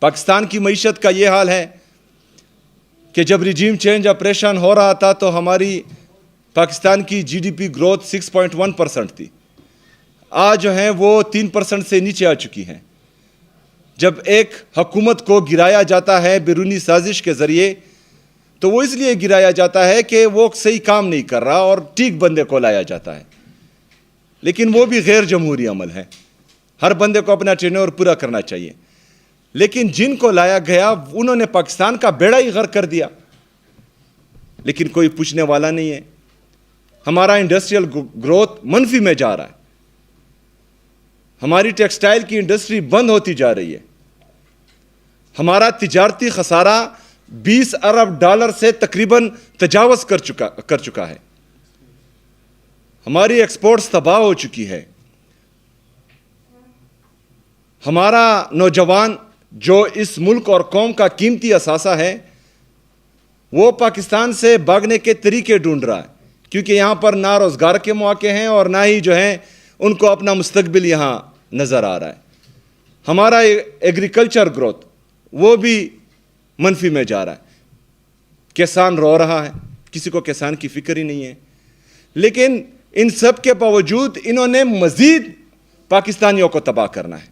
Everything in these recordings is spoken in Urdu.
پاکستان کی معیشت کا یہ حال ہے کہ جب رجیم چینج آپریشن ہو رہا تھا تو ہماری پاکستان کی جی ڈی پی گروتھ 6.1% تھی. آج جو ہیں وہ 3% سے نیچے آ چکی ہیں. جب ایک حکومت کو گرایا جاتا ہے بیرونی سازش کے ذریعے تو وہ اس لیے گرایا جاتا ہے کہ وہ صحیح کام نہیں کر رہا اور ٹھیک بندے کو لایا جاتا ہے. لیکن وہ بھی غیر جمہوری عمل ہے. ہر بندے کو اپنا ٹینور پورا کرنا چاہیے. لیکن جن کو لایا گیا انہوں نے پاکستان کا بیڑا ہی غرق کر دیا. لیکن کوئی پوچھنے والا نہیں ہے. ہمارا انڈسٹریل گروتھ منفی میں جا رہا ہے. ہماری ٹیکسٹائل کی انڈسٹری بند ہوتی جا رہی ہے. ہمارا تجارتی خسارہ $20 ارب سے تقریباً تجاوز کر چکا ہے. ہماری ایکسپورٹس تباہ ہو چکی ہے. ہمارا نوجوان جو اس ملک اور قوم کا قیمتی اثاثہ ہے وہ پاکستان سے بھاگنے کے طریقے ڈھونڈ رہا ہے, کیونکہ یہاں پر نہ روزگار کے مواقع ہیں اور نہ ہی جو ہیں ان کو اپنا مستقبل یہاں نظر آ رہا ہے. ہمارا ایگریکلچر گروتھ وہ بھی منفی میں جا رہا ہے. کسان رو رہا ہے, کسی کو کسان کی فکر ہی نہیں ہے. لیکن ان سب کے باوجود انہوں نے مزید پاکستانیوں کو تباہ کرنا ہے.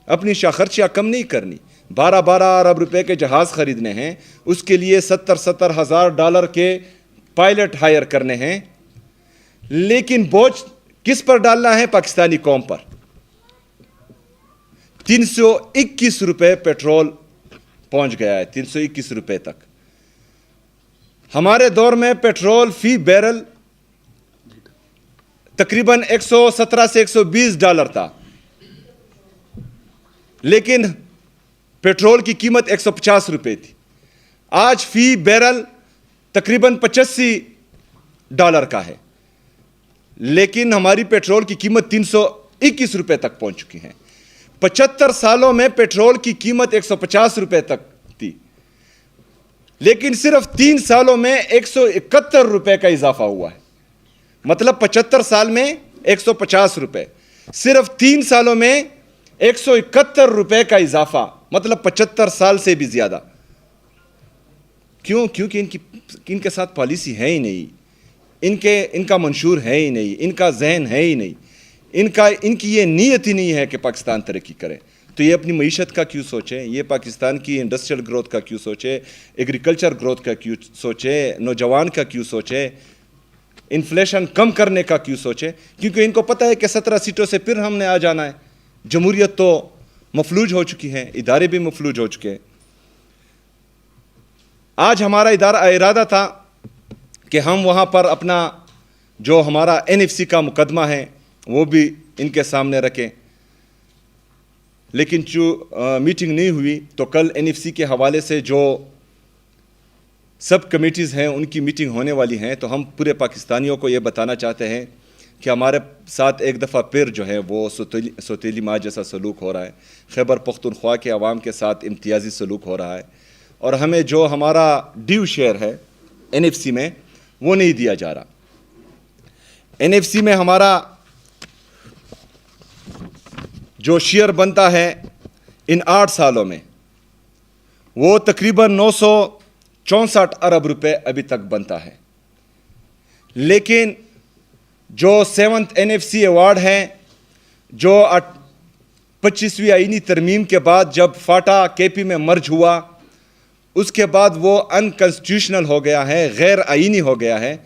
اپنی خرچیاں کم نہیں کرنی. 12 ارب روپے کے جہاز خریدنے ہیں, اس کے لیے $70,000 کے پائلٹ ہائر کرنے ہیں. لیکن بوجھ کس پر ڈالنا ہے؟ پاکستانی قوم پر. 321 روپے پیٹرول پہنچ گیا ہے, 321 روپے تک. ہمارے دور میں پیٹرول فی بیرل تقریباً $117 سے $120 تھا, لیکن پیٹرول کی قیمت $150 تھی. آج فی بیرل تقریباً $85 کا ہے, لیکن ہماری پیٹرول کی قیمت 321 روپے تک پہنچ چکی ہے. 75 سالوں میں پیٹرول کی قیمت $150 روپے تک تھی, لیکن صرف 3 سالوں میں $171 روپے کا اضافہ ہوا ہے. مطلب 75 سال میں 150 روپے, صرف 3 سالوں میں 171 روپے کا اضافہ, مطلب 75 سال سے بھی زیادہ. کیوں؟ کیونکہ ان کے ساتھ پالیسی ہے ہی نہیں, ان کا منشور ہے ہی نہیں, ان کا ذہن ہے ہی نہیں, ان کی یہ نیت ہی نہیں ہے کہ پاکستان ترقی کرے. تو یہ اپنی معیشت کا کیوں سوچیں؟ یہ پاکستان کی انڈسٹریل گروتھ کا کیوں سوچے؟ ایگریکلچر گروتھ کا کیوں سوچے؟ نوجوان کا کیوں سوچے؟ انفلیشن کم کرنے کا کیوں سوچے؟ کیونکہ ان کو پتہ ہے کہ 17 سیٹوں سے پھر ہم نے آ جانا ہے. جمہوریت تو مفلوج ہو چکی ہے, ادارے بھی مفلوج ہو چکے ہیں. آج ہمارا ارادہ تھا کہ ہم وہاں پر اپنا جو ہمارا NFC کا مقدمہ ہے وہ بھی ان کے سامنے رکھیں, لیکن میٹنگ نہیں ہوئی. تو کل NFC کے حوالے سے جو سب کمیٹیز ہیں ان کی میٹنگ ہونے والی ہیں. تو ہم پورے پاکستانیوں کو یہ بتانا چاہتے ہیں کہ ہمارے ساتھ ایک دفعہ پھر جو ہے وہ سوتیلی ماں جیسا سلوک ہو رہا ہے. خیبر پختونخوا کے عوام کے ساتھ امتیازی سلوک ہو رہا ہے, اور ہمیں جو ہمارا ڈیو شیئر ہے NFC میں وہ نہیں دیا جا رہا. NFC میں ہمارا جو شیئر بنتا ہے ان 8 سالوں میں وہ تقریباً 964 ارب روپے ابھی تک بنتا ہے. لیکن جو 7th NFC ایوارڈ ہے جو 25ویں آئینی ترمیم کے بعد جب فاٹا KP میں مرج ہوا, اس کے بعد وہ انکانسٹیٹیوشنل ہو گیا ہے, غیر آئینی ہو گیا ہے,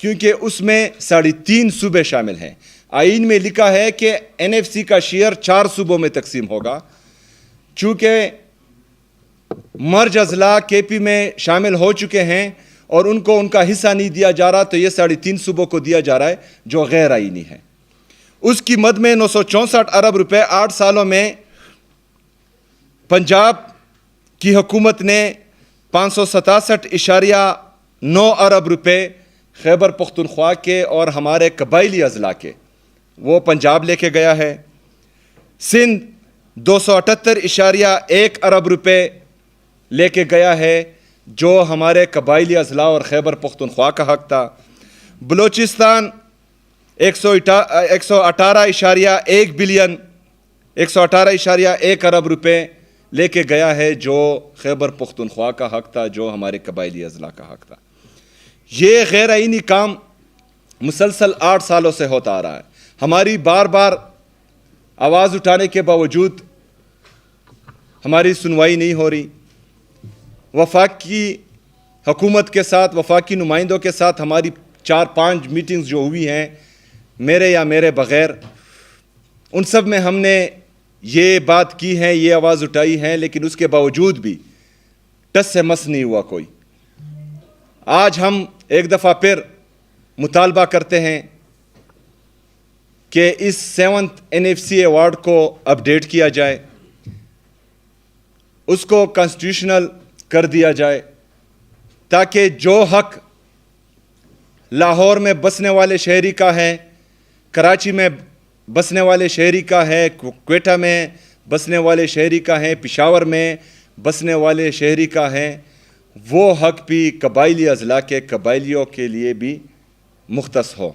کیونکہ اس میں 3.5 صوبے شامل ہیں. آئین میں لکھا ہے کہ NFC کا شیئر 4 صوبوں میں تقسیم ہوگا. چونکہ مرج اضلاع KP میں شامل ہو چکے ہیں اور ان کو ان کا حصہ نہیں دیا جا رہا, تو یہ 3.5 صوبوں کو دیا جا رہا ہے جو غیر آئینی ہے. اس کی مد میں 964 ارب روپے 8 سالوں میں پنجاب کی حکومت نے 567.9 ارب روپے خیبر پختونخوا کے اور ہمارے قبائلی اضلاع کے وہ پنجاب لے کے گیا ہے. سندھ 278.1 ارب روپے لے کے گیا ہے جو ہمارے قبائلی اضلاع اور خیبر پختونخوا کا حق تھا. بلوچستان 118.1 بلین 118.1 ارب روپے لے کے گیا ہے جو خیبر پختونخوا کا حق تھا, جو ہمارے قبائلی اضلاع کا حق تھا. یہ غیر آئینی کام مسلسل 8 سالوں سے ہوتا آ رہا ہے. ہماری بار بار آواز اٹھانے کے باوجود ہماری سنوائی نہیں ہو رہی. وفاقی حکومت کے ساتھ, وفاقی نمائندوں کے ساتھ ہماری 4-5 میٹنگز جو ہوئی ہیں میرے یا میرے بغیر, ان سب میں ہم نے یہ بات کی ہے, یہ آواز اٹھائی ہے, لیکن اس کے باوجود بھی ٹس سے مس نہیں ہوا کوئی. آج ہم ایک دفعہ پھر مطالبہ کرتے ہیں کہ اس 7th NFC ایوارڈ کو اپڈیٹ کیا جائے, اس کو کانسٹیٹیوشنل کر دیا جائے, تاکہ جو حق لاہور میں بسنے والے شہری کا ہے, کراچی میں بسنے والے شہری کا ہے, کوئٹہ میں بسنے والے شہری کا ہے, پشاور میں بسنے والے شہری کا ہے, وہ حق بھی قبائلی اضلاع کے قبائلیوں کے لیے بھی مختص ہو.